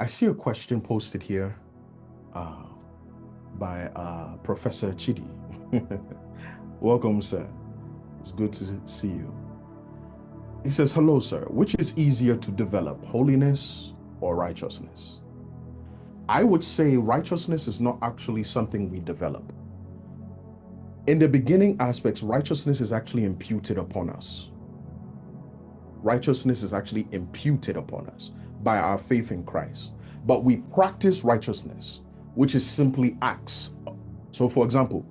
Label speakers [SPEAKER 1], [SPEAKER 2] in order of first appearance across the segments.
[SPEAKER 1] I see a question posted here uh, by Professor Chidi. Welcome, sir. It's good to see you. He says, hello, sir. Which is easier to develop, holiness or righteousness? I would say righteousness is not actually something we develop. In the beginning aspects, righteousness is actually imputed upon us. Righteousness is actually imputed upon us by our faith in Christ. But we practice righteousness, which is simply acts. So, for example,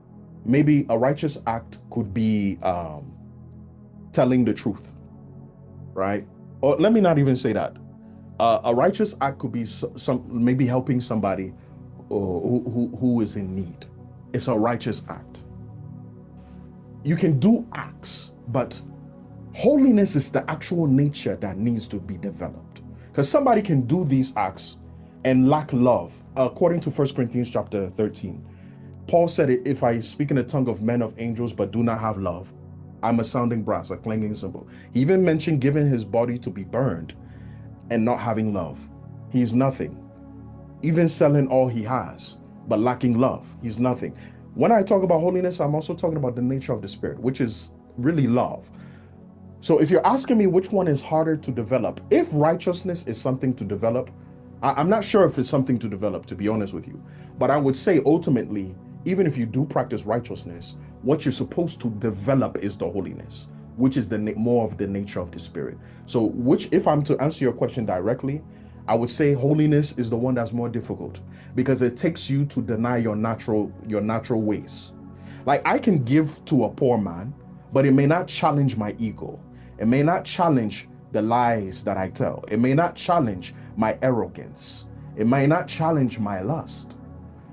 [SPEAKER 1] maybe a righteous act could be telling the truth, right? Or let me not even say that. A righteous act could be maybe helping somebody who is in need. It's a righteous act. You can do acts, but holiness is the actual nature that needs to be developed. Because somebody can do these acts and lack love. According to 1 Corinthians chapter 13, Paul said, if I speak in the tongue of men, of angels, but do not have love, I'm a sounding brass, a clanging cymbal. He even mentioned giving his body to be burned and not having love. He's nothing. Even selling all he has, but lacking love, he's nothing. When I talk about holiness, I'm also talking about the nature of the Spirit, which is really love. So if you're asking me which one is harder to develop, if righteousness is something to develop, I'm not sure if it's something to develop, to be honest with you. But I would say ultimately, even if you do practice righteousness, what you're supposed to develop is the holiness, which is the more of the nature of the Spirit. So if I'm to answer your question directly, I would say holiness is the one that's more difficult because it takes you to deny your natural ways. Like I can give to a poor man, but it may not challenge my ego. It may not challenge the lies that I tell. It may not challenge my arrogance. It may not challenge my lust.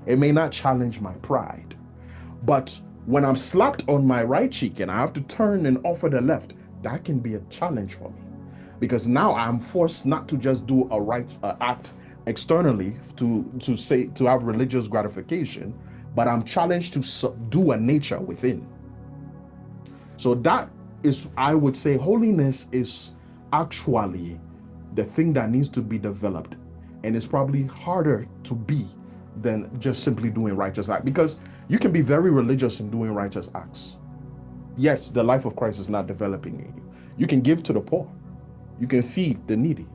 [SPEAKER 1] It may not challenge my pride. But when I'm slapped on my right cheek and I have to turn and offer the left, that can be a challenge for me. Because now I'm forced not to just do a right act externally to have religious gratification, but I'm challenged to subdue a nature within. So that is, I would say, holiness is actually the thing that needs to be developed, and it's probably harder to be than just simply doing righteous acts, because you can be very religious in doing righteous acts. Yes, the life of Christ is not developing in you. You can give to the poor. You can feed the needy,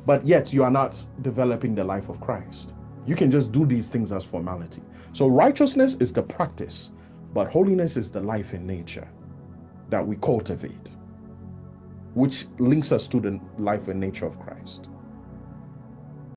[SPEAKER 1] but yet you are not developing the life of Christ. You can just do these things as formality. So righteousness is the practice, but holiness is the life in nature that we cultivate, which links us to the life and nature of Christ.